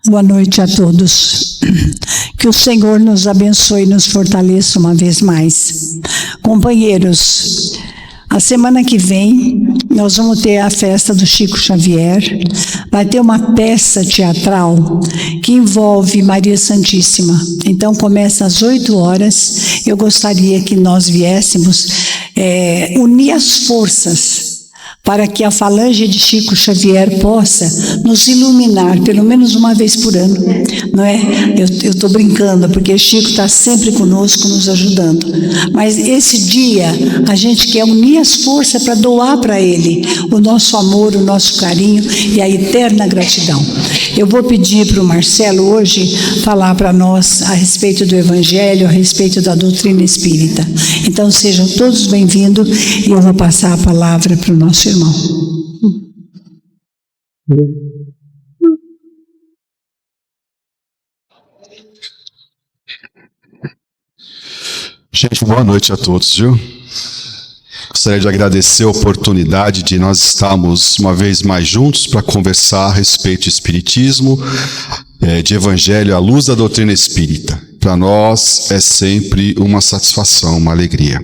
Boa noite a todos. Que o Senhor nos abençoe e nos fortaleça uma vez mais. Companheiros, a semana que vem nós vamos ter a festa do Chico Xavier. Vai ter uma peça teatral que envolve Maria Santíssima. Então começa às 8 horas. Eu gostaria que nós viéssemos unir as forças para que a falange de Chico Xavier possa nos iluminar, pelo menos uma vez por ano, não é? Eu estou brincando, porque Chico está sempre conosco, nos ajudando. Mas esse dia, a gente quer unir as forças para doar para ele o nosso amor, o nosso carinho e a eterna gratidão. Eu vou pedir para o Marcelo hoje falar para nós a respeito do Evangelho, a respeito da doutrina espírita. Então sejam todos bem-vindos e eu vou passar a palavra para o nosso irmão. Gente, boa noite a todos, viu? Gostaria de agradecer a oportunidade de nós estarmos uma vez mais juntos para conversar a respeito de espiritismo, de evangelho à luz da doutrina espírita. Para nós é sempre uma satisfação, uma alegria.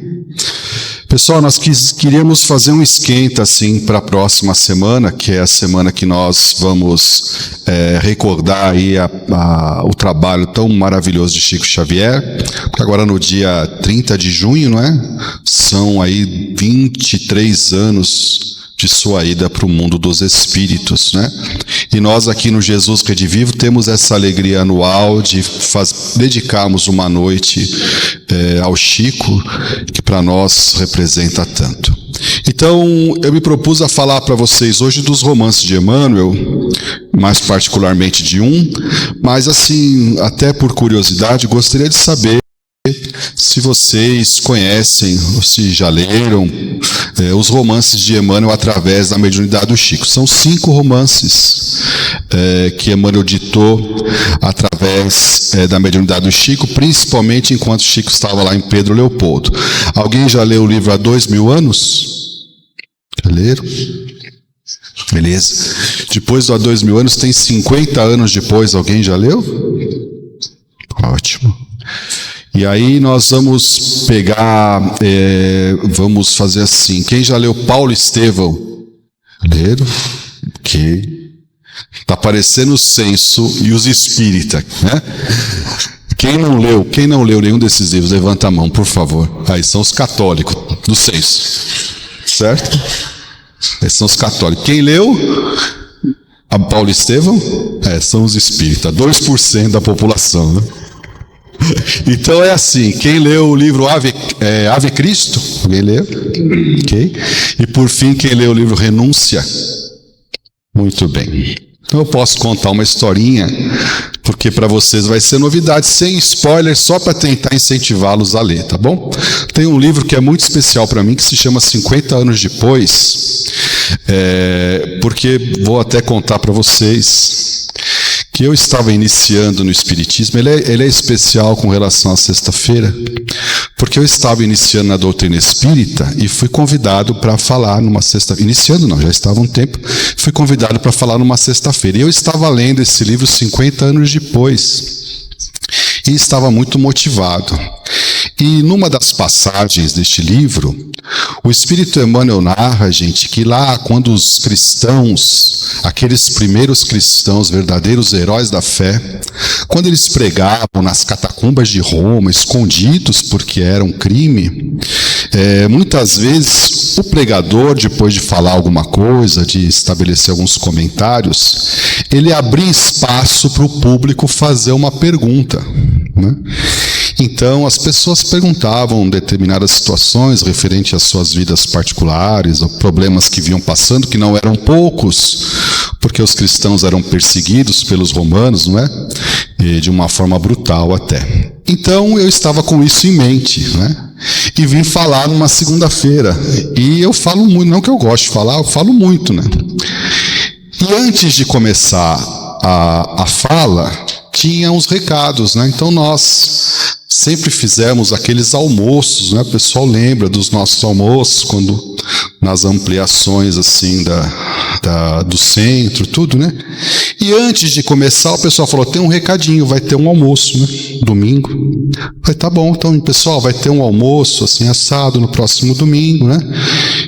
Pessoal, nós queríamos fazer um esquenta assim para a próxima semana, que é a semana que nós vamos recordar aí o trabalho tão maravilhoso de Chico Xavier, porque agora no dia 30 de junho, não é? São aí 23 anos de sua ida para o mundo dos espíritos, né? E nós aqui no Jesus Rede Vivo temos essa alegria anual de dedicarmos uma noite ao Chico, que para nós representa tanto. Então, eu me propus a falar para vocês hoje dos romances de Emmanuel, mais particularmente de um, mas assim, até por curiosidade, gostaria de saber se vocês conhecem, ou se já leram os romances de Emmanuel através da mediunidade do Chico. São 5 romances que Emmanuel ditou através da mediunidade do Chico, principalmente enquanto Chico estava lá em Pedro Leopoldo. Alguém já leu o livro há 2000 anos? Já leram? Beleza. Depois do há 2000 anos, tem 50 anos depois. Alguém já leu? Ótimo. E aí nós vamos pegar, vamos fazer assim. Quem já leu Paulo Estevão? Leram? Ok. Está parecendo o Censo e os Espírita, né? Quem não leu nenhum desses livros, levanta a mão, por favor. Aí são os católicos do Censo, certo? Esses são os católicos. Quem leu a Paulo Estevão? São os Espírita, 2% da população, né? Então é assim, quem leu o livro Ave Cristo? Alguém leu? Ok. E por fim, quem leu o livro Renúncia? Muito bem. Então eu posso contar uma historinha, porque para vocês vai ser novidade, sem spoiler, só para tentar incentivá-los a ler, tá bom? Tem um livro que é muito especial para mim, que se chama 50 anos depois, porque vou até contar para vocês que eu estava iniciando no Espiritismo. Ele é especial com relação à sexta-feira, porque eu estava iniciando na doutrina espírita e fui convidado para falar numa sexta-feira. Iniciando não, já estava um tempo. Fui convidado para falar numa sexta-feira. E eu estava lendo esse livro 50 anos depois. E estava muito motivado. E numa das passagens deste livro, o Espírito Emmanuel narra, gente, que lá quando os cristãos, aqueles primeiros cristãos, verdadeiros heróis da fé, quando eles pregavam nas catacumbas de Roma, escondidos porque era um crime, muitas vezes o pregador, depois de falar alguma coisa, de estabelecer alguns comentários, ele abria espaço para o público fazer uma pergunta, né? Então, as pessoas perguntavam determinadas situações referentes às suas vidas particulares, ou problemas que vinham passando, que não eram poucos, porque os cristãos eram perseguidos pelos romanos, não é? E de uma forma brutal até. Então, eu estava com isso em mente, né? E vim falar numa segunda-feira. E eu falo muito, não que eu goste de falar, eu falo muito, né? E antes de começar a fala, tinha uns recados, né? Então, nós sempre fizemos aqueles almoços, né? O pessoal lembra dos nossos almoços, quando nas ampliações assim do centro, tudo, né? E antes de começar, o pessoal falou, tem um recadinho, vai ter um almoço, né? Domingo. Eu falei, tá bom, então, pessoal, vai ter um almoço, assim, assado no próximo domingo, né?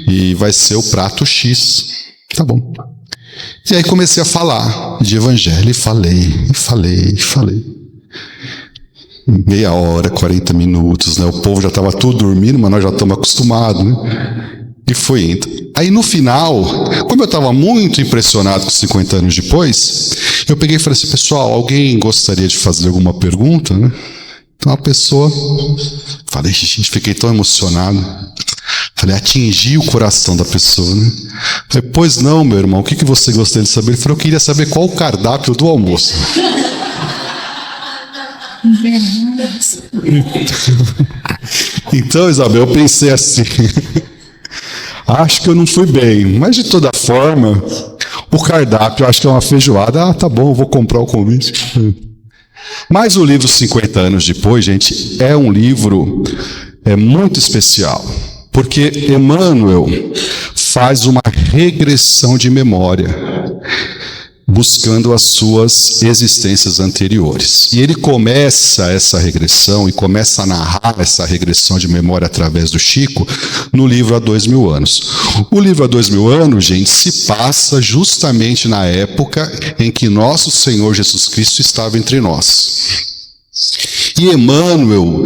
E vai ser o prato X. Tá bom. E aí comecei a falar de evangelho, e falei. Meia hora, 40 minutos, né? O povo já estava tudo dormindo, mas nós já estamos acostumados, né? E foi indo. Aí no final, como eu estava muito impressionado com 50 anos depois, eu peguei e falei assim, pessoal, alguém gostaria de fazer alguma pergunta, né? Então a pessoa, falei, gente, fiquei tão emocionado. Falei, atingi o coração da pessoa, né? Falei, pois não, meu irmão, o que você gostaria de saber? Ele falou, eu queria saber qual o cardápio do almoço. Então, Isabel, eu pensei assim, acho que eu não fui bem, mas de toda forma, o cardápio, eu acho que é uma feijoada, tá bom, eu vou comprar o convite. Mas o livro 50 anos depois, gente, é um livro muito especial, porque Emmanuel faz uma regressão de memória, buscando as suas existências anteriores. E ele começa essa regressão, e começa a narrar essa regressão de memória através do Chico, no livro Há 2000 anos. O livro Há 2000 anos, gente, se passa justamente na época em que nosso Senhor Jesus Cristo estava entre nós. E Emmanuel,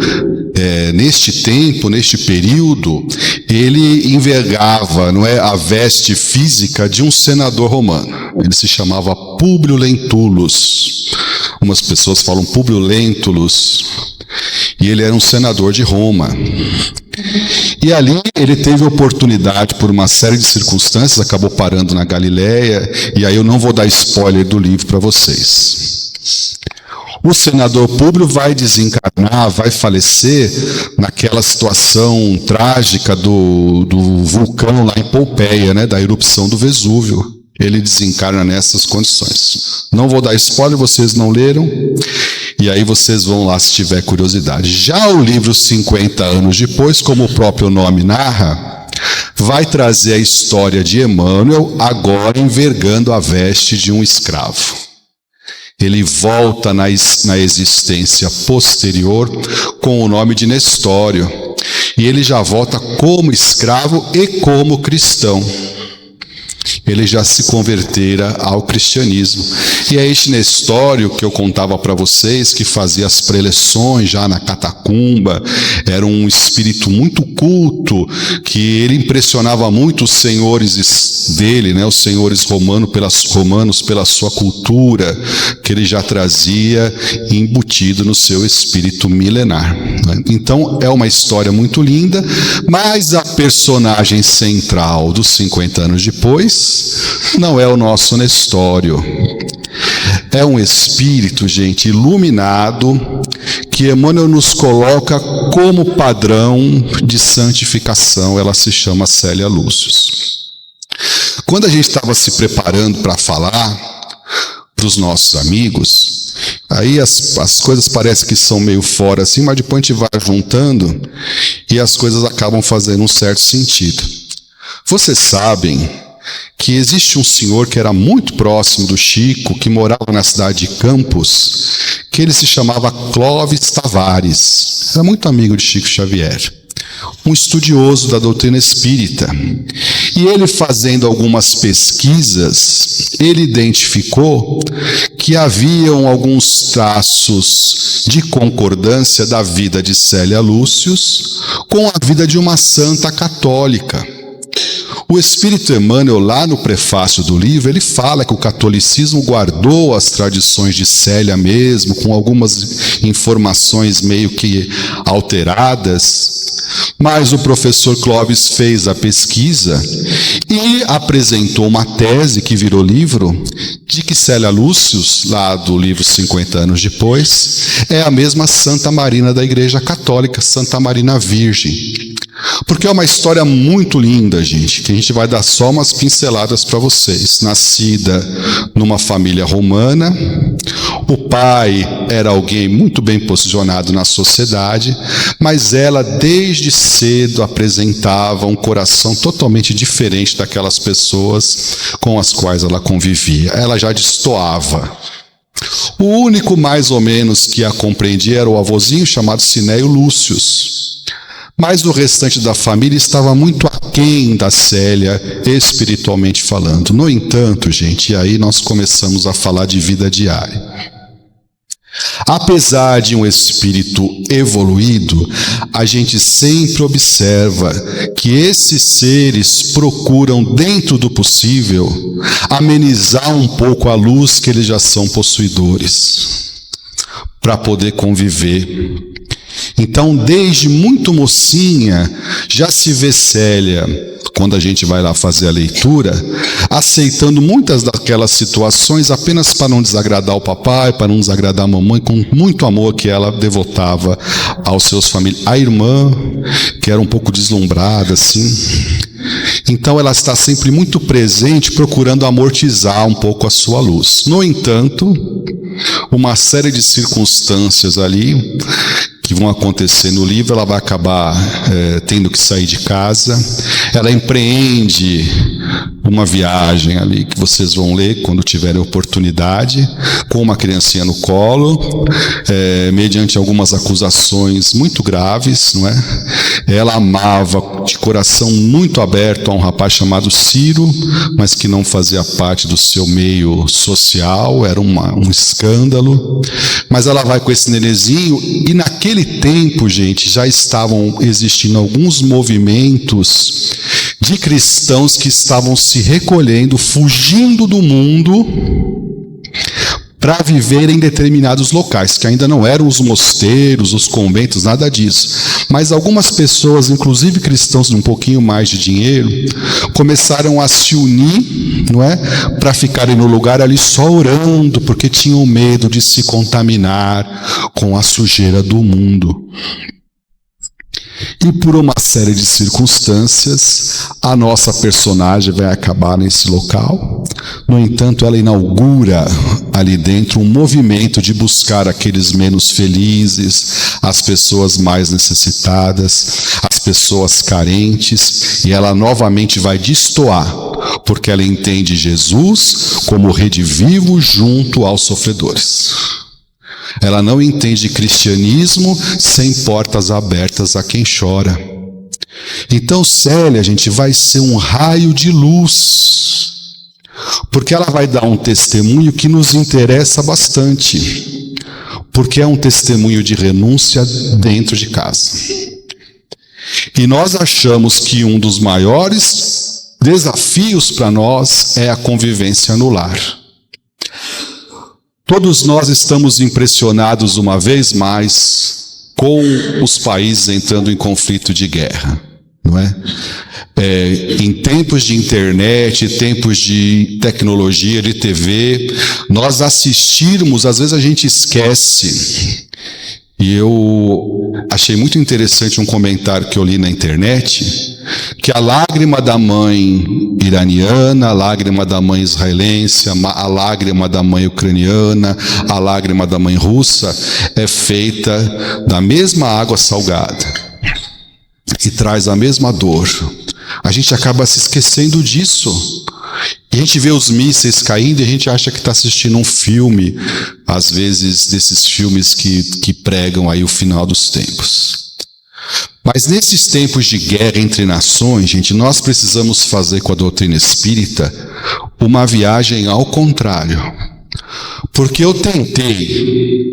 neste tempo, neste período, ele envergava, não é, a veste física de um senador romano. Ele se chamava Públio Lentulus. Umas pessoas falam Públio Lentulus. E ele era um senador de Roma. E ali ele teve oportunidade, por uma série de circunstâncias, acabou parando na Galileia, e aí eu não vou dar spoiler do livro para vocês. O senador Públio vai desencarnar, vai falecer naquela situação trágica do vulcão lá em Pompeia, né, da erupção do Vesúvio. Ele desencarna nessas condições. Não vou dar spoiler, vocês não leram, e aí vocês vão lá se tiver curiosidade. Já o livro 50 anos depois, como o próprio nome narra, vai trazer a história de Emmanuel, agora envergando a veste de um escravo. Ele volta na existência posterior com o nome de Nestório. E ele já volta como escravo e como cristão. Ele já se convertera ao cristianismo. E é este Nestório que eu contava para vocês, que fazia as preleções já na catacumba, era um espírito muito culto, que ele impressionava muito os senhores dele, né, os senhores romanos pela sua cultura, que ele já trazia embutido no seu espírito milenar. Né? Então é uma história muito linda, mas a personagem central dos 50 anos depois não é o nosso Nestório. É um espírito, gente, iluminado, que Emmanuel nos coloca como padrão de santificação. Ela se chama Célia Lúcius. Quando a gente estava se preparando para falar para os nossos amigos, aí as coisas parecem que são meio fora assim, mas depois a gente vai juntando e as coisas acabam fazendo um certo sentido. Vocês sabem que existe um senhor que era muito próximo do Chico, que morava na cidade de Campos, que ele se chamava Clóvis Tavares. Era muito amigo de Chico Xavier, um estudioso da doutrina espírita. E ele, fazendo algumas pesquisas, ele identificou que haviam alguns traços de concordância da vida de Célia Lúcius com a vida de uma santa católica. O Espírito Emmanuel, lá no prefácio do livro, ele fala que o catolicismo guardou as tradições de Célia mesmo, com algumas informações meio que alteradas, mas o professor Clóvis fez a pesquisa e apresentou uma tese que virou livro, de que Célia Lúcius, lá do livro 50 anos depois, é a mesma Santa Marina da Igreja Católica, Santa Marina Virgem. Porque é uma história muito linda, gente, que a gente vai dar só umas pinceladas para vocês. Nascida numa família romana, O pai era alguém muito bem posicionado na sociedade, mas ela desde cedo apresentava um coração totalmente diferente daquelas pessoas com as quais ela convivia. Ela já destoava. O único mais ou menos que a compreendia era o avôzinho chamado Cinéio Lúcius. Mas o restante da família estava muito aquém da Célia, espiritualmente falando. No entanto, gente, e aí nós começamos a falar de vida diária. Apesar de um espírito evoluído, a gente sempre observa que esses seres procuram, dentro do possível, amenizar um pouco a luz que eles já são possuidores, para poder conviver. Então, desde muito mocinha, já se vê Célia, quando a gente vai lá fazer a leitura, aceitando muitas daquelas situações apenas para não desagradar o papai, para não desagradar a mamãe, com muito amor que ela devotava aos seus familiares. A irmã, que era um pouco deslumbrada, assim. Então, ela está sempre muito presente, procurando amortizar um pouco a sua luz. No entanto, uma série de circunstâncias ali que vão acontecer no livro, ela vai acabar tendo que sair de casa. Ela empreende uma viagem ali, que vocês vão ler quando tiverem oportunidade, com uma criancinha no colo, mediante algumas acusações muito graves, não é? Ela amava de coração muito aberto a um rapaz chamado Ciro, mas que não fazia parte do seu meio social, era um escândalo. Mas ela vai com esse nenezinho, e naquele tempo, gente, já estavam existindo alguns movimentos de cristãos que estavam se recolhendo, fugindo do mundo, para viver em determinados locais, que ainda não eram os mosteiros, os conventos, nada disso. Mas algumas pessoas, inclusive cristãos de um pouquinho mais de dinheiro, começaram a se unir, não é? Para ficarem no lugar ali só orando, porque tinham medo de se contaminar com a sujeira do mundo. E por uma série de circunstâncias, a nossa personagem vai acabar nesse local. No entanto, ela inaugura ali dentro um movimento de buscar aqueles menos felizes, as pessoas mais necessitadas, as pessoas carentes, e ela novamente vai destoar, porque ela entende Jesus como redivivo junto aos sofredores. Ela não entende cristianismo sem portas abertas a quem chora. Então, Célia, a gente vai ser um raio de luz, porque ela vai dar um testemunho que nos interessa bastante, porque é um testemunho de renúncia dentro de casa. E nós achamos que um dos maiores desafios para nós é a convivência no lar. Todos nós estamos impressionados uma vez mais com os países entrando em conflito de guerra, não é? Em tempos de internet, tempos de tecnologia, de TV, nós assistirmos, às vezes a gente esquece. E eu achei muito interessante um comentário que eu li na internet, que a lágrima da mãe iraniana, a lágrima da mãe israelense, a lágrima da mãe ucraniana, a lágrima da mãe russa é feita da mesma água salgada e traz a mesma dor. A gente acaba se esquecendo disso. E a gente vê os mísseis caindo e a gente acha que está assistindo um filme, às vezes desses filmes que pregam aí o final dos tempos. Mas nesses tempos de guerra entre nações, gente, nós precisamos fazer com a doutrina espírita uma viagem ao contrário. Porque eu tentei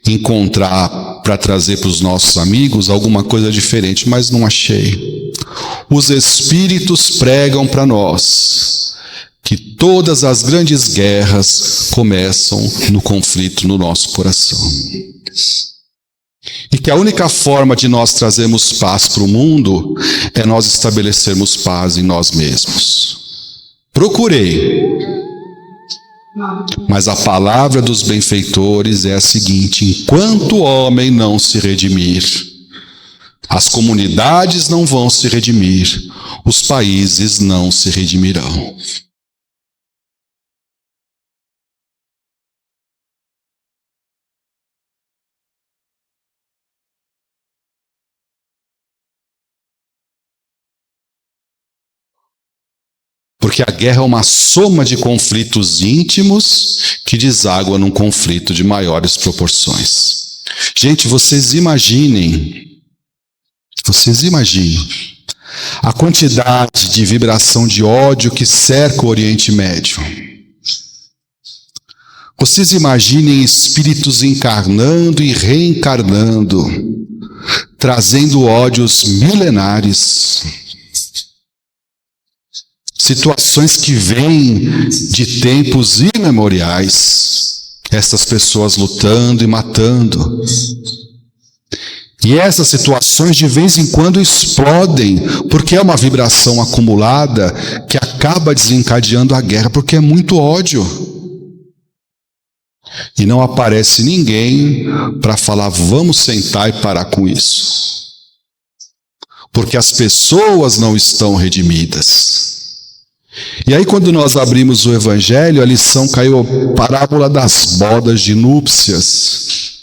encontrar para trazer para os nossos amigos alguma coisa diferente, mas não achei. Os espíritos pregam para nós que todas as grandes guerras começam no conflito no nosso coração. E que a única forma de nós trazermos paz para o mundo é nós estabelecermos paz em nós mesmos. Procurei. Mas a palavra dos benfeitores é a seguinte: enquanto o homem não se redimir, as comunidades não vão se redimir, os países não se redimirão. Porque a guerra é uma soma de conflitos íntimos que deságua num conflito de maiores proporções. Gente, vocês imaginem a quantidade de vibração de ódio que cerca o Oriente Médio. Vocês imaginem espíritos encarnando e reencarnando, trazendo ódios milenares. Situações que vêm de tempos imemoriais. Essas pessoas lutando e matando. E essas situações de vez em quando explodem, porque é uma vibração acumulada que acaba desencadeando a guerra, porque é muito ódio. E não aparece ninguém para falar, vamos sentar e parar com isso. Porque as pessoas não estão redimidas. E aí quando nós abrimos o Evangelho, a lição caiu a parábola das bodas de núpcias,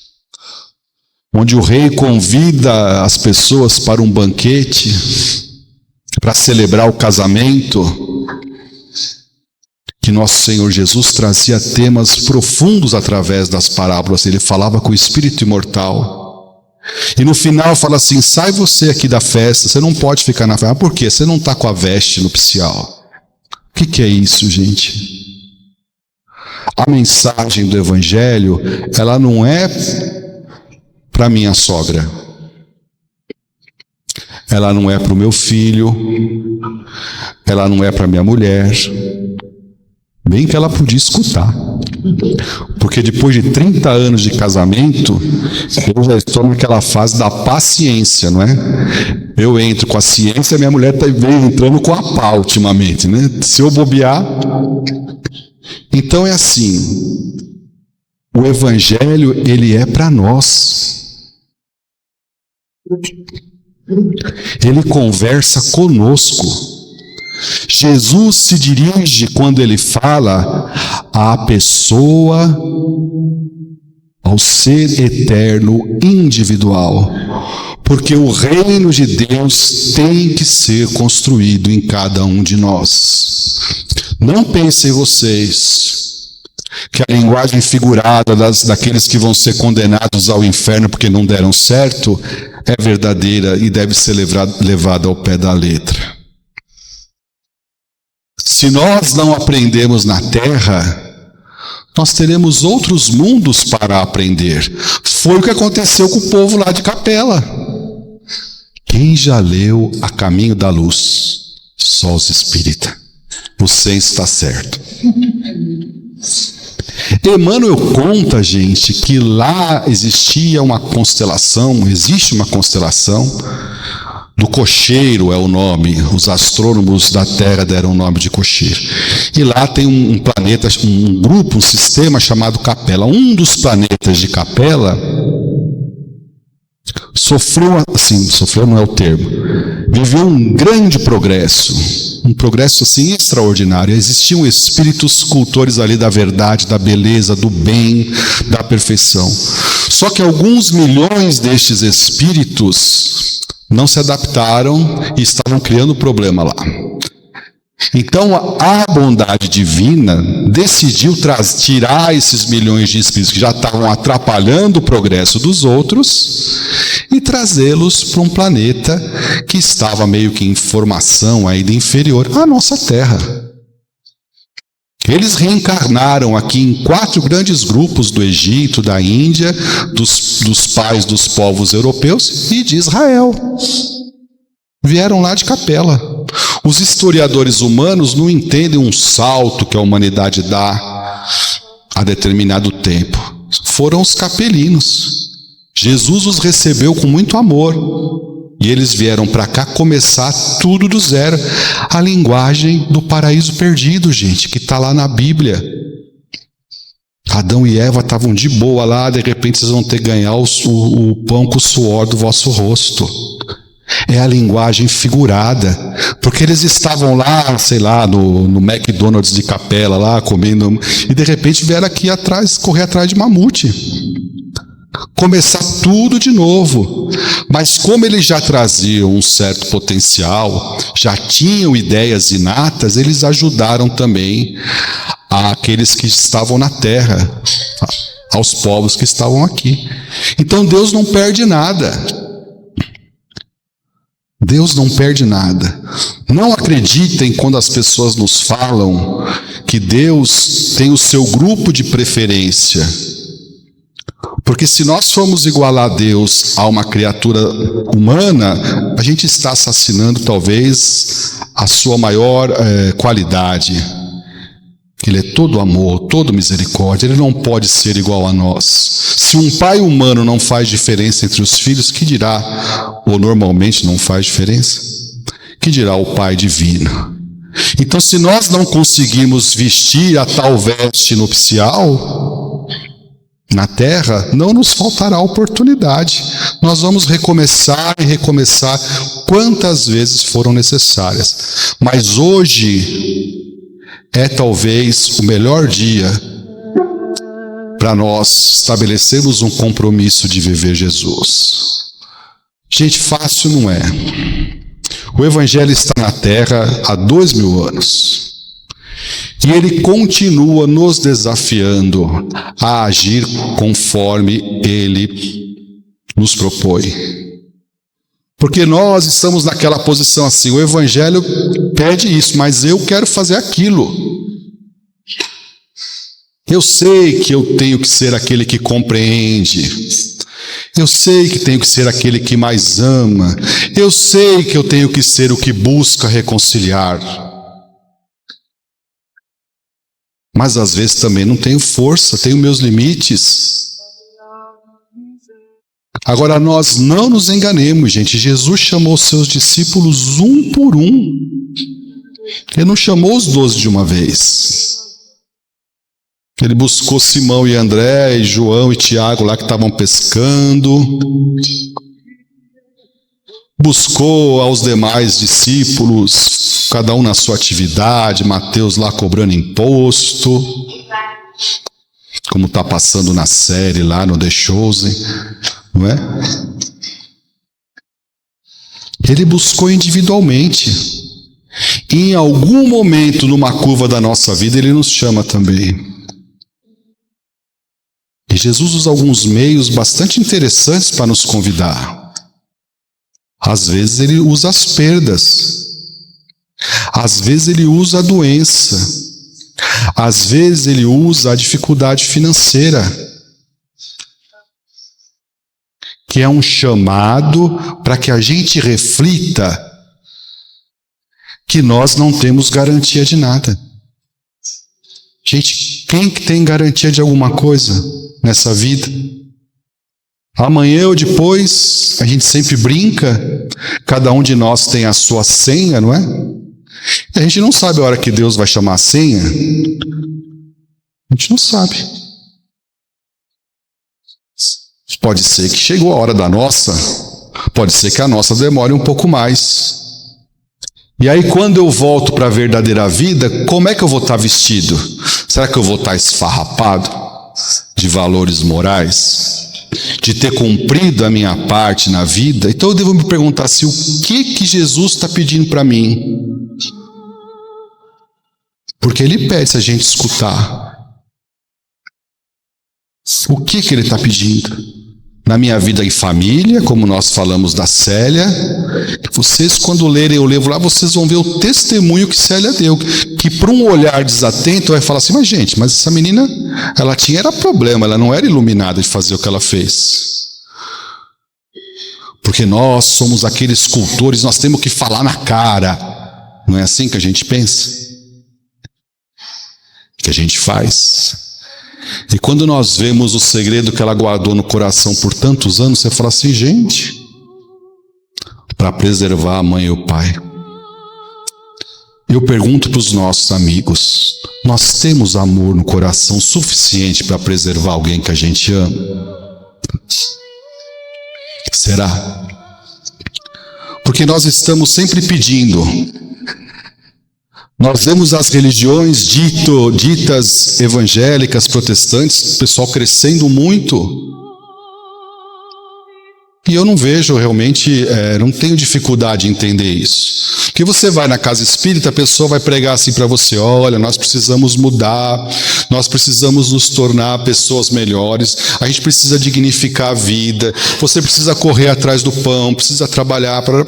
onde o rei convida as pessoas para um banquete, para celebrar o casamento, que nosso Senhor Jesus trazia temas profundos através das parábolas. Ele falava com o espírito imortal. E no final fala assim, sai você aqui da festa, você não pode ficar na festa. Por quê? Você não está com a veste nupcial. O que é isso, gente? A mensagem do Evangelho, ela não é para minha sogra. Ela não é para o meu filho. Ela não é para minha mulher. Bem que ela podia escutar. Porque depois de 30 anos de casamento, eu já estou naquela fase da paciência, não é? Eu entro com a ciência, minha mulher vem entrando com a pá ultimamente, né? Se eu bobear... Então é assim, o Evangelho, ele é para nós. Ele conversa conosco. Jesus se dirige, quando ele fala, à pessoa, ao ser eterno, individual. Porque o reino de Deus tem que ser construído em cada um de nós. Não pensem vocês que a linguagem figurada daqueles que vão ser condenados ao inferno porque não deram certo é verdadeira e deve ser levada ao pé da letra. Se nós não aprendemos na terra, nós teremos outros mundos para aprender. Foi o que aconteceu com o povo lá de Capela. Quem já leu A Caminho da Luz? Só os espíritas. O senso está certo. Emmanuel conta, gente, que lá existia uma constelação, existe uma constelação, do Cocheiro é o nome, os astrônomos da Terra deram o nome de Cocheiro. E lá tem um planeta, um grupo, um sistema chamado Capela. Um dos planetas de Capela sofreu não é o termo, viveu um grande progresso, um progresso assim extraordinário. Existiam espíritos cultores ali da verdade, da beleza, do bem, da perfeição. Só que alguns milhões destes espíritos não se adaptaram e estavam criando problema lá. Então a bondade divina decidiu tirar esses milhões de espíritos que já estavam atrapalhando o progresso dos outros e trazê-los para um planeta que estava meio que em formação ainda inferior à nossa Terra. Eles reencarnaram aqui em 4 grandes grupos do Egito, da Índia, dos pais dos povos europeus e de Israel. Vieram lá de Capela. Os historiadores humanos não entendem um salto que a humanidade dá a determinado tempo. Foram os capelinos. Jesus os recebeu com muito amor. E eles vieram para cá começar tudo do zero. A linguagem do paraíso perdido, gente, que está lá na Bíblia. Adão e Eva estavam de boa lá, de repente vocês vão ter que ganhar o pão com o suor do vosso rosto. É a linguagem figurada, porque eles estavam lá, sei lá, no McDonald's de Capela, lá comendo, e de repente vieram aqui atrás, correr atrás de mamute. começar tudo de novo. Mas como eles já traziam um certo potencial, já tinham ideias inatas, eles ajudaram também àqueles que estavam na terra, aos povos que estavam aqui. Então Deus não perde nada. Deus não perde nada. Não acreditem quando as pessoas nos falam que Deus tem o seu grupo de preferência. Porque se nós formos igualar Deus a uma criatura humana, a gente está assassinando talvez a sua maior qualidade. Ele é todo amor, todo misericórdia, ele não pode ser igual a nós. Se um pai humano não faz diferença entre os filhos, que dirá, ou normalmente não faz diferença, que dirá o Pai divino? Então, se nós não conseguimos vestir a tal veste nupcial na terra, não nos faltará oportunidade. Nós vamos recomeçar e recomeçar quantas vezes foram necessárias. Mas hoje é talvez o melhor dia para nós estabelecermos um compromisso de viver Jesus. Gente, fácil não é. O Evangelho está na terra há 2000 anos. E ele continua nos desafiando a agir conforme ele nos propõe. Porque nós estamos naquela posição assim, o Evangelho pede isso, mas eu quero fazer aquilo. Eu sei que eu tenho que ser aquele que compreende. Eu sei que tenho que ser aquele que mais ama. Eu sei que eu tenho que ser o que busca reconciliar. Mas às vezes também não tenho força, tenho meus limites. Agora, nós não nos enganemos, gente. Jesus chamou seus discípulos um por um. Ele não chamou os 12 de uma vez. Ele buscou Simão e André, e João e Tiago lá que estavam pescando. Buscou aos demais discípulos, cada um na sua atividade. Mateus lá cobrando imposto, como está passando na série lá no The Chosen. Não é? Ele buscou individualmente. E em algum momento, numa curva da nossa vida, ele nos chama também. E Jesus usa alguns meios bastante interessantes para nos convidar. Às vezes ele usa as perdas. Às vezes ele usa a doença. Às vezes ele usa a dificuldade financeira. Que é um chamado para que a gente reflita que nós não temos garantia de nada. Gente, quem que tem garantia de alguma coisa nessa vida? Amanhã ou depois, a gente sempre brinca, cada um de nós tem a sua senha, não é? E a gente não sabe a hora que Deus vai chamar a senha. A gente não sabe. Pode ser que chegou a hora da nossa, pode ser que a nossa demore um pouco mais. E aí quando eu volto para a verdadeira vida, como é que eu vou estar vestido? Será que eu vou estar esfarrapado de valores morais? De ter cumprido a minha parte na vida? Então eu devo me perguntar assim, o que Jesus está pedindo para mim? Porque ele pede se a gente escutar. O que ele está pedindo? Na minha vida em família, como nós falamos da Célia, vocês quando lerem o livro lá, vocês vão ver o testemunho que Célia deu, que para um olhar desatento vai falar assim, mas essa menina, ela era problema, ela não era iluminada de fazer o que ela fez. Porque nós somos aqueles escultores, nós temos que falar na cara. Não é assim que a gente pensa? Que a gente faz. E quando nós vemos o segredo que ela guardou no coração por tantos anos, você fala assim, gente, para preservar a mãe e o pai. Eu pergunto para os nossos amigos, nós temos amor no coração suficiente para preservar alguém que a gente ama? Será? Porque nós estamos sempre pedindo. Nós vemos as religiões ditas evangélicas, protestantes, o pessoal crescendo muito. E eu não vejo realmente, não tenho dificuldade em entender isso. Porque você vai na casa espírita, a pessoa vai pregar assim para você: olha, nós precisamos mudar, nós precisamos nos tornar pessoas melhores, a gente precisa dignificar a vida, você precisa correr atrás do pão, precisa trabalhar para...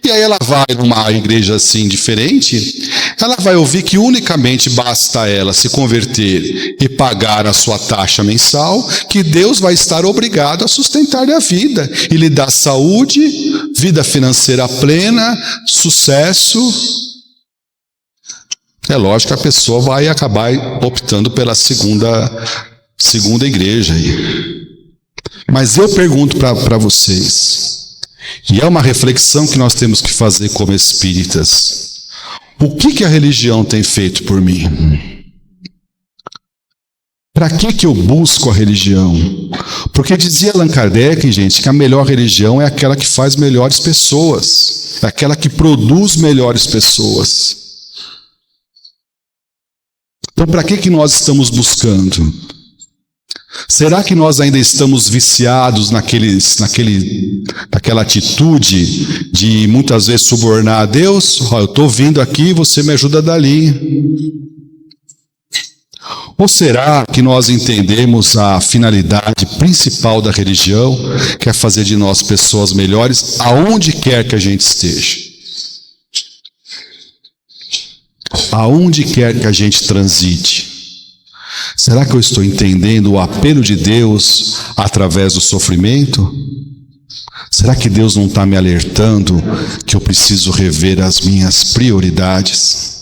E aí ela vai numa igreja assim diferente, ela vai ouvir que unicamente basta ela se converter e pagar a sua taxa mensal, que Deus vai estar obrigado a sustentar a vida e lhe dar saúde, vida financeira plena, sucesso. É lógico que a pessoa vai acabar optando pela segunda igreja aí. Mas eu pergunto para vocês, e é uma reflexão que nós temos que fazer como espíritas: o que a religião tem feito por mim? Para que eu busco a religião? Porque dizia Allan Kardec, gente, que a melhor religião é aquela que faz melhores pessoas, é aquela que produz melhores pessoas. Então, para que nós estamos buscando? Será que nós ainda estamos viciados naquela atitude de muitas vezes subornar a Deus? Eu estou vindo aqui, você me ajuda dali. Ou será que nós entendemos a finalidade principal da religião, que é fazer de nós pessoas melhores, aonde quer que a gente esteja? Aonde quer que a gente transite? Será que eu estou entendendo o apelo de Deus através do sofrimento? Será que Deus não está me alertando que eu preciso rever as minhas prioridades?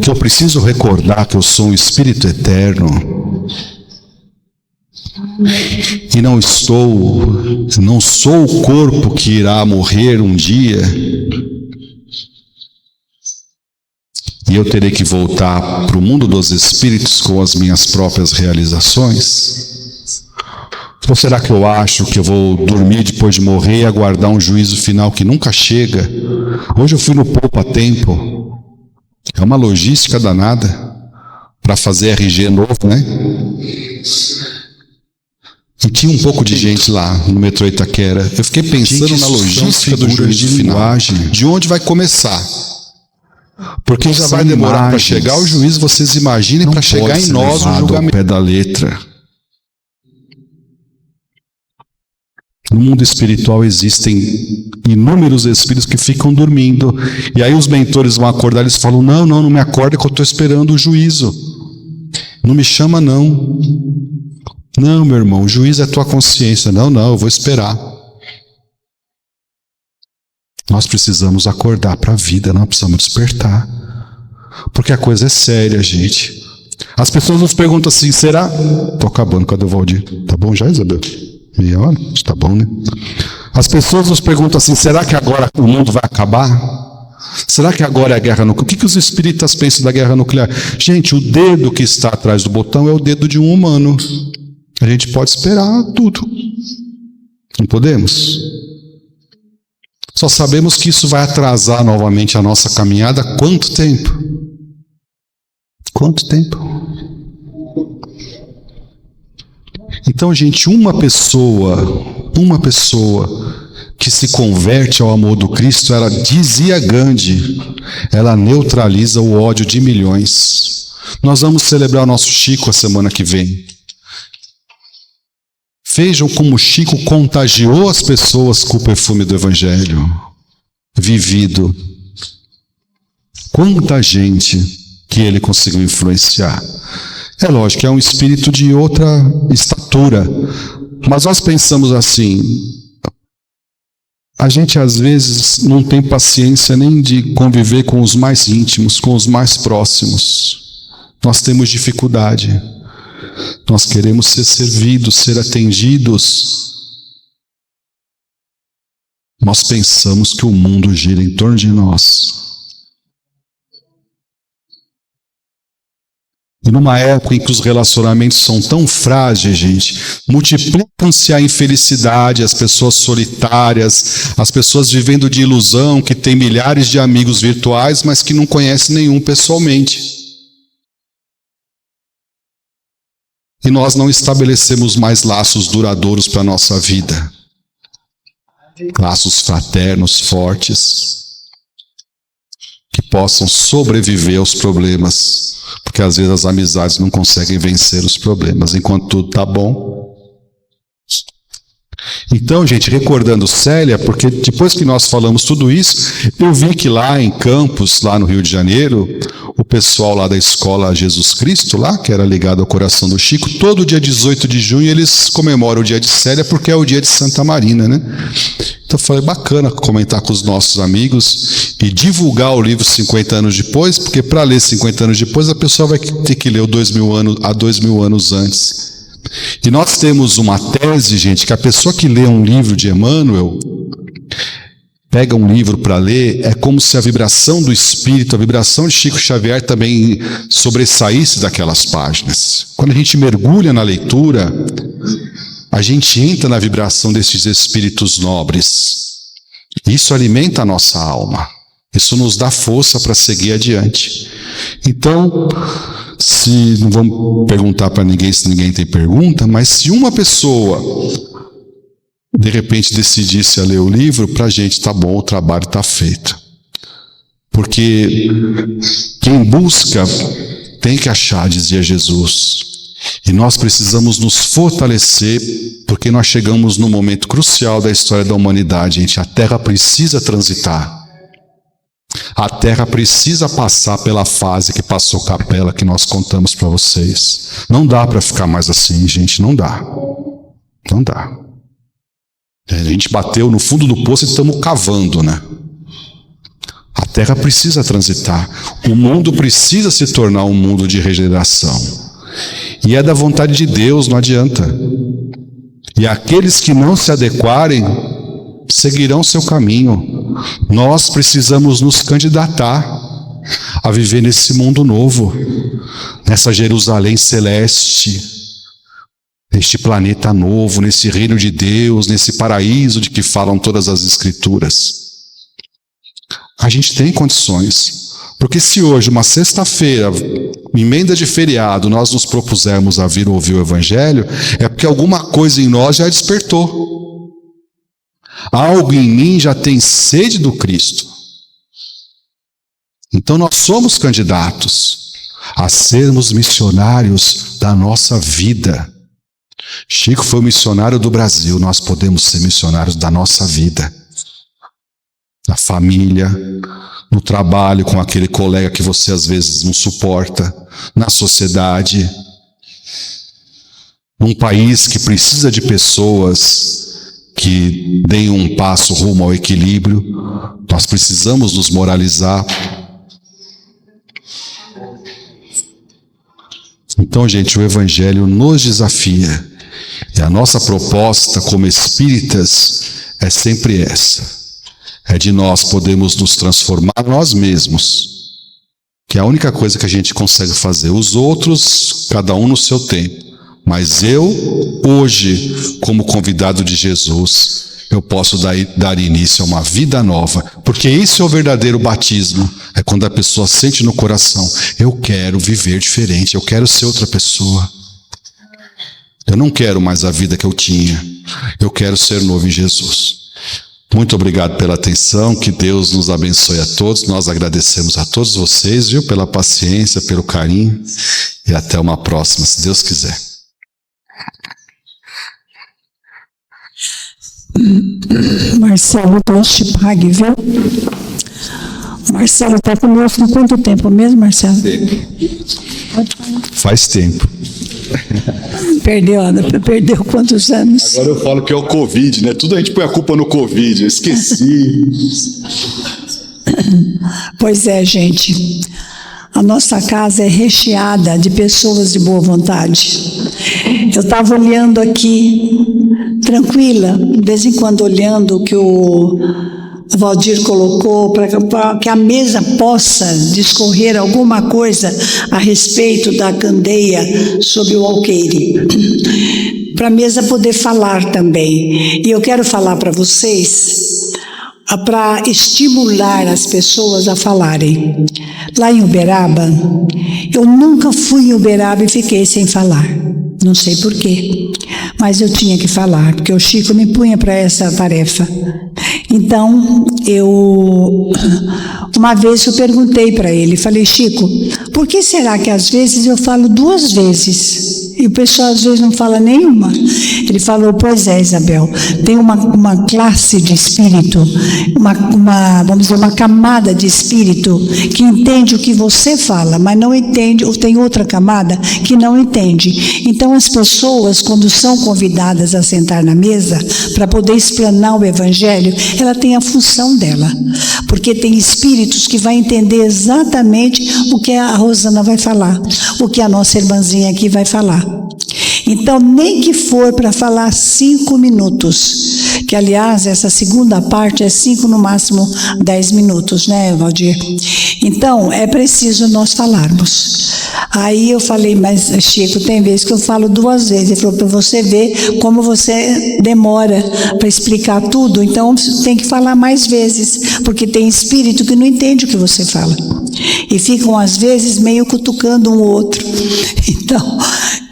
Que eu preciso recordar que eu sou um espírito eterno e não sou o corpo que irá morrer um dia? E eu terei que voltar para o mundo dos espíritos com as minhas próprias realizações? Ou será que eu acho que eu vou dormir depois de morrer e aguardar um juízo final que nunca chega? Hoje eu fui no Poupa Tempo. É uma logística danada para fazer RG novo, né? E tinha um pouco de gente lá no metrô Itaquera. Eu fiquei pensando na logística do juízo final. De onde vai começar? Porque já vai demorar para chegar o juízo, vocês imaginem, para chegar em nós o julgamento. Ao pé da letra. No mundo espiritual existem inúmeros espíritos que ficam dormindo. E aí os mentores vão acordar e eles falam: não me acorda que eu estou esperando o juízo. Não me chama não. Não, meu irmão, o juízo é a tua consciência. Não, eu vou esperar. Nós precisamos acordar para a vida, nós precisamos despertar. Porque a coisa é séria, gente. As pessoas nos perguntam assim: será? Estou acabando, cadê o Valdir? Tá bom já, Isabel? Meia hora? Tá bom, né? As pessoas nos perguntam assim: será que agora o mundo vai acabar? Será que agora é a guerra nuclear? O que os espíritas pensam da guerra nuclear? Gente, o dedo que está atrás do botão é o dedo de um humano. A gente pode esperar tudo. Não podemos? Só sabemos que isso vai atrasar novamente a nossa caminhada. Quanto tempo? Quanto tempo? Então, gente, uma pessoa que se converte ao amor do Cristo, ela, dizia Gandhi, ela neutraliza o ódio de milhões. Nós vamos celebrar o nosso Chico a semana que vem. Vejam como Chico contagiou as pessoas com o perfume do Evangelho vivido. Quanta gente que ele conseguiu influenciar. É lógico que é um espírito de outra estatura, mas nós pensamos assim: a gente às vezes não tem paciência nem de conviver com os mais íntimos, com os mais próximos. Nós temos dificuldade. Nós queremos ser servidos, ser atendidos. Nós pensamos que o mundo gira em torno de nós. E numa época em que os relacionamentos são tão frágeis, gente, multiplicam-se a infelicidade, as pessoas solitárias, as pessoas vivendo de ilusão, que têm milhares de amigos virtuais, mas que não conhecem nenhum pessoalmente. e nós não estabelecemos mais laços duradouros para a nossa vida. Laços fraternos, fortes, que possam sobreviver aos problemas, porque às vezes as amizades não conseguem vencer os problemas, enquanto tudo está bom. Então, gente, recordando Célia, porque depois que nós falamos tudo isso, eu vi que lá em Campos, lá no Rio de Janeiro, o pessoal lá da escola Jesus Cristo, lá, que era ligado ao coração do Chico, todo dia 18 de junho eles comemoram o dia de Célia, porque é o dia de Santa Marina, né? Então eu falei, bacana comentar com os nossos amigos e divulgar o livro 50 anos depois, porque para ler 50 anos depois a pessoa vai ter que ler o 2000 anos antes. E nós temos uma tese, gente, que a pessoa que lê um livro de Emmanuel, pega um livro para ler, é como se a vibração do Espírito, a vibração de Chico Xavier também sobressaísse daquelas páginas. Quando a gente mergulha na leitura, a gente entra na vibração desses espíritos nobres. Isso alimenta a nossa alma. Isso nos dá força para seguir adiante. Então, não vamos perguntar para ninguém se ninguém tem pergunta, mas se uma pessoa de repente decidisse a ler o livro, para a gente tá bom, o trabalho está feito. Porque quem busca tem que achar, dizia Jesus. E nós precisamos nos fortalecer, porque nós chegamos num momento crucial da história da humanidade, gente. A Terra precisa transitar. A Terra precisa passar pela fase que passou Capela, que nós contamos para vocês. Não dá para ficar mais assim, gente, não dá. Não dá. A gente bateu no fundo do poço e estamos cavando, né? A Terra precisa transitar. O mundo precisa se tornar um mundo de regeneração. E é da vontade de Deus, não adianta. E aqueles que não se adequarem seguirão seu caminho. Nós precisamos nos candidatar a viver nesse mundo novo, nessa Jerusalém celeste, neste planeta novo, nesse reino de Deus, nesse paraíso de que falam todas as Escrituras. A gente tem condições. Porque se hoje, uma sexta-feira, emenda de feriado, nós nos propusermos a vir ouvir o Evangelho, é porque alguma coisa em nós já despertou. Algo em mim já tem sede do Cristo. Então nós somos candidatos a sermos missionários da nossa vida. Chico foi o missionário do Brasil, nós podemos ser missionários da nossa vida. Na família, no trabalho com aquele colega que você às vezes não suporta, na sociedade, num país que precisa de pessoas que deem um passo rumo ao equilíbrio. Nós precisamos nos moralizar. Então, gente, o Evangelho nos desafia. E a nossa proposta como espíritas é sempre essa. É de nós podermos nos transformar nós mesmos, que é a única coisa que a gente consegue fazer. Os outros, cada um no seu tempo. Mas eu, hoje, como convidado de Jesus, eu posso dar início a uma vida nova. Porque isso é o verdadeiro batismo. É quando a pessoa sente no coração, eu quero viver diferente, eu quero ser outra pessoa. Eu não quero mais a vida que eu tinha. Eu quero ser novo em Jesus. Muito obrigado pela atenção, que Deus nos abençoe a todos. Nós agradecemos a todos vocês, viu, pela paciência, pelo carinho, e até uma próxima, se Deus quiser. Marcelo, Deus te pague, viu? Marcelo está conosco há quanto tempo mesmo, Marcelo? Faz tempo. Perdeu quantos anos? Agora eu falo que é o Covid, né? Tudo a gente põe a culpa no Covid, eu esqueci. Pois é, gente. A nossa casa é recheada de pessoas de boa vontade. Eu estava olhando aqui, tranquila, de vez em quando olhando o que o Valdir colocou, para que a mesa possa discorrer alguma coisa a respeito da candeia sob o alqueire. Para a mesa poder falar também. E eu quero falar para vocês, para estimular as pessoas a falarem. Lá em Uberaba, eu nunca fui em Uberaba e fiquei sem falar. Não sei por quê, mas eu tinha que falar, porque o Chico me punha para essa tarefa. Então, uma vez eu perguntei para ele, falei, Chico, por que será que às vezes eu falo 2 vezes? E o pessoal às vezes não fala nenhuma. Ele falou, pois é, Isabel, tem uma classe de espírito, vamos dizer, uma camada de espírito que entende o que você fala, mas não entende, ou tem outra camada que não entende. Então as pessoas, quando são convidadas a sentar na mesa para poder explanar o Evangelho, ela tem a função dela, porque tem espíritos que vai entender exatamente o que a Rosana vai falar, o que a nossa irmãzinha aqui vai falar. Então, nem que for para falar 5 minutos, que aliás, essa segunda parte é 5, no máximo 10 minutos, né, Valdir? Então, é preciso nós falarmos. Aí eu falei, mas Chico, tem vezes que eu falo 2 vezes. Ele falou, para você ver como você demora para explicar tudo, então tem que falar mais vezes, porque tem espírito que não entende o que você fala. E ficam, às vezes, meio cutucando um outro. Então,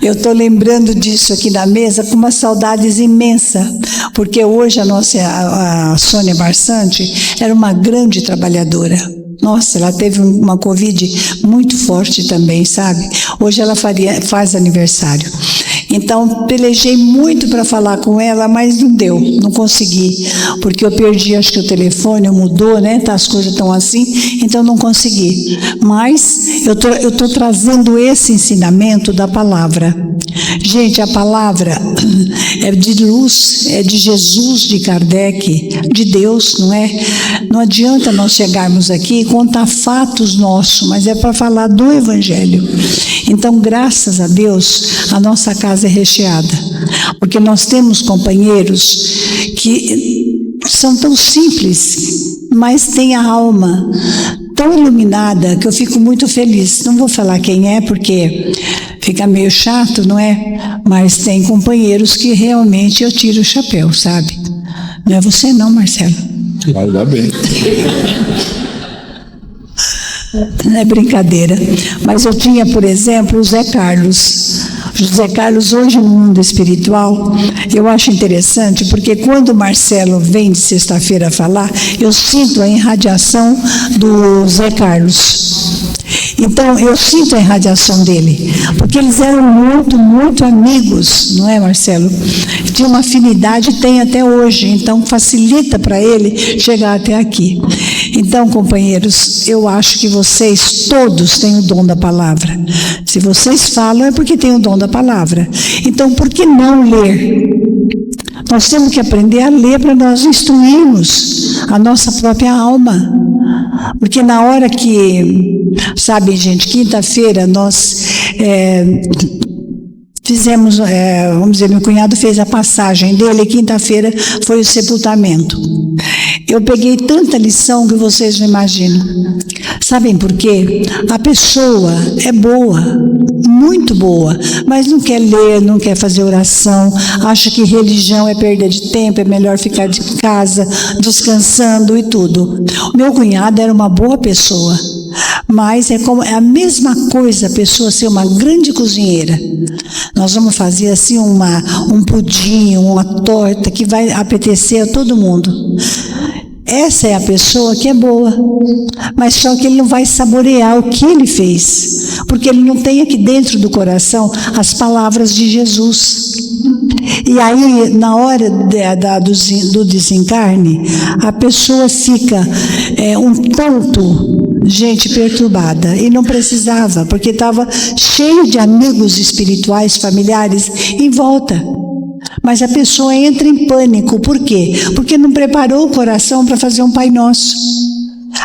eu estou lembrando disso aqui na mesa com uma saudade imensa, porque hoje a Sônia Barsante era uma grande trabalhadora. Nossa, ela teve uma Covid muito forte também, sabe? Hoje ela faz aniversário. Então, pelejei muito para falar com ela, mas não deu, não consegui, porque eu perdi, acho que o telefone mudou, né? As coisas estão assim, então não consegui. Mas eu tô trazendo esse ensinamento da palavra. Gente, a palavra é de luz, é de Jesus, de Kardec, de Deus, não é? Não adianta nós chegarmos aqui e contar fatos nossos, mas é para falar do Evangelho. Então, graças a Deus, a nossa casa é recheada, porque nós temos companheiros que são tão simples, mas têm a alma tão iluminada que eu fico muito feliz. Não vou falar quem é, porque fica meio chato, não é? Mas tem companheiros que realmente eu tiro o chapéu, sabe? Não é você não, Marcelo. Vai dar bem. Não é brincadeira. Mas eu tinha, por exemplo, o Zé Carlos. José Carlos, hoje no mundo espiritual, eu acho interessante, porque quando o Marcelo vem de sexta-feira falar, eu sinto a irradiação do Zé Carlos. Então, eu sinto a irradiação dele, porque eles eram muito, muito amigos, não é, Marcelo? Tinha uma afinidade, tem até hoje, então facilita para ele chegar até aqui. Então, companheiros, eu acho que vocês todos têm o dom da palavra. Se vocês falam, é porque têm o dom da palavra. Então, por que não ler? Nós temos que aprender a ler para nós instruirmos a nossa própria alma. Porque na hora que, sabe, gente, quinta-feira nós fizemos, vamos dizer, meu cunhado fez a passagem dele, e quinta-feira foi o sepultamento. Eu peguei tanta lição que vocês não imaginam. Sabem por quê? A pessoa é boa, muito boa, mas não quer ler, não quer fazer oração, acha que religião é perda de tempo, é melhor ficar de casa, descansando e tudo. O meu cunhado era uma boa pessoa, mas é a mesma coisa a pessoa ser uma grande cozinheira. Nós vamos fazer assim um pudim, uma torta que vai apetecer a todo mundo. Essa é a pessoa que é boa, mas só que ele não vai saborear o que ele fez, porque ele não tem aqui dentro do coração as palavras de Jesus. E aí, na hora do desencarne, a pessoa fica um tanto, gente, perturbada, e não precisava, porque estava cheio de amigos espirituais, familiares em volta. Mas a pessoa entra em pânico. Por quê? Porque não preparou o coração para fazer um Pai Nosso.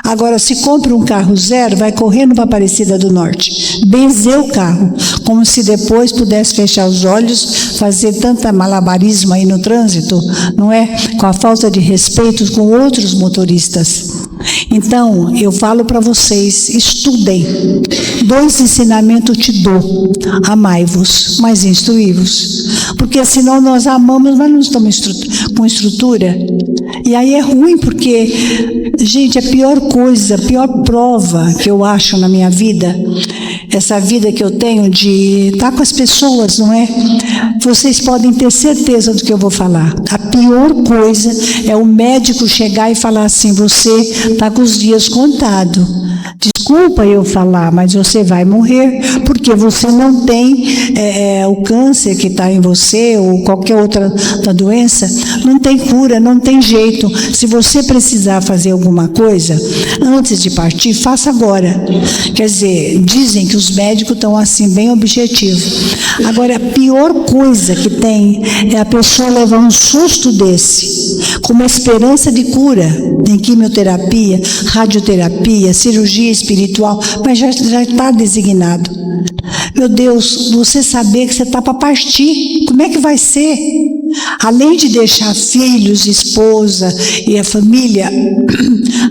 Agora, se compra um carro zero, vai correndo para Aparecida do Norte, benzer o carro, como se depois pudesse fechar os olhos, fazer tanta malabarismo aí no trânsito, não é? Com a falta de respeito com outros motoristas. Então, eu falo para vocês, estudem. 2 ensinamentos te dou: amai-vos, mas instruí-vos. Porque senão nós amamos, mas não estamos com estrutura. E aí é ruim, porque, gente, a pior coisa, a pior prova que eu acho na minha vida essa vida que eu tenho de estar com as pessoas, não é? Vocês podem ter certeza do que eu vou falar. A pior coisa é o médico chegar e falar assim: você está com os dias contados. Desculpa eu falar, mas você vai morrer, porque você não tem o câncer que está em você, ou qualquer outra doença, não tem cura, não tem jeito. Se você precisar fazer alguma coisa, antes de partir, faça agora. Quer dizer, dizem que os médicos estão assim, bem objetivos. Agora, a pior coisa que tem é a pessoa levar um susto desse, com uma esperança de cura, em quimioterapia, radioterapia, cirurgia espiritual, mas já está designado. Meu Deus, você saber que você está para partir, como é que vai ser? Além de deixar filhos, esposa e a família,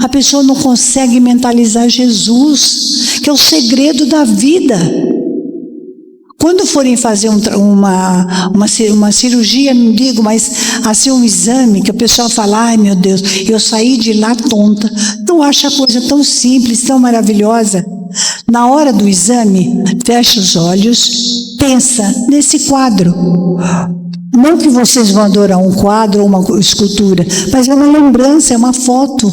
a pessoa não consegue mentalizar Jesus, que é o segredo da vida. Quando forem fazer uma cirurgia, não digo, mas assim um exame, que o pessoal fala: ai meu Deus, eu saí de lá tonta. Não acha a coisa tão simples, tão maravilhosa? Na hora do exame, fecha os olhos, pensa nesse quadro. Não que vocês vão adorar um quadro ou uma escultura, mas é uma lembrança, é uma foto.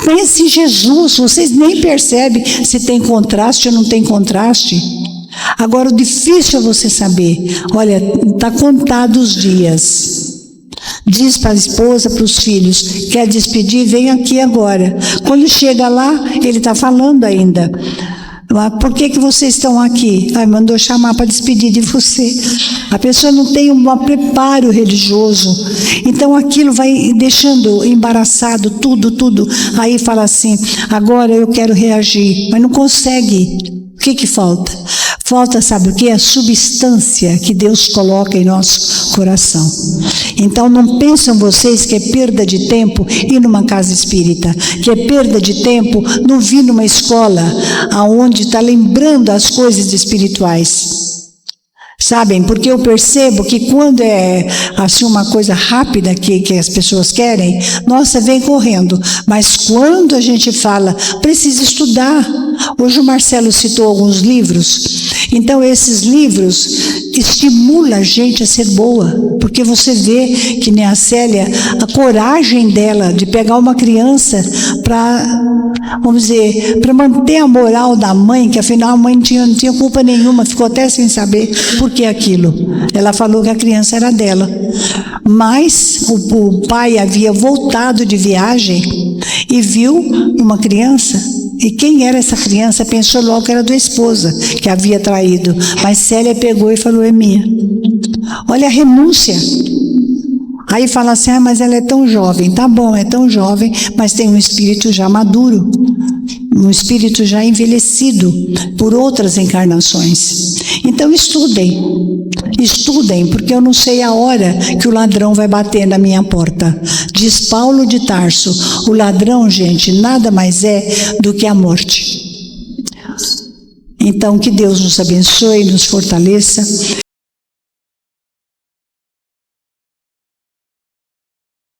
Pense em Jesus, vocês nem percebem se tem contraste ou não tem contraste. Agora, o difícil é você saber: olha, está contado os dias. Diz para a esposa, para os filhos: quer despedir? Vem aqui agora. Quando chega lá, ele está falando ainda: por que vocês estão aqui? Mandou chamar para despedir de você. A pessoa não tem um preparo religioso, então aquilo vai deixando embaraçado tudo. Aí fala assim: agora eu quero reagir, mas não consegue. O que falta? Falta, sabe o que? A substância que Deus coloca em nosso coração. Então não pensam vocês que é perda de tempo ir numa casa espírita, que é perda de tempo não vir numa escola aonde está lembrando as coisas espirituais. Sabem, porque eu percebo que quando é assim uma coisa rápida que as pessoas querem, nossa, vem correndo. Mas quando a gente fala, precisa estudar. Hoje o Marcelo citou alguns livros. Então esses livros estimulam a gente a ser boa. Porque você vê que nem a Célia, a coragem dela de pegar uma criança para, vamos dizer, para manter a moral da mãe, que afinal a mãe não tinha culpa nenhuma, ficou até sem saber por que aquilo. Ela falou que a criança era dela. Mas o pai havia voltado de viagem e viu uma criança. E quem era essa criança? Pensou logo que era da esposa que havia traído. Mas Célia pegou e falou: é minha. Olha a renúncia. Aí fala assim: mas ela é tão jovem. Tá bom, é tão jovem, mas tem um espírito já maduro. Um espírito já envelhecido por outras encarnações. Então estudem, porque eu não sei a hora que o ladrão vai bater na minha porta. Diz Paulo de Tarso: o ladrão, gente, nada mais é do que a morte. Então que Deus nos abençoe e nos fortaleça.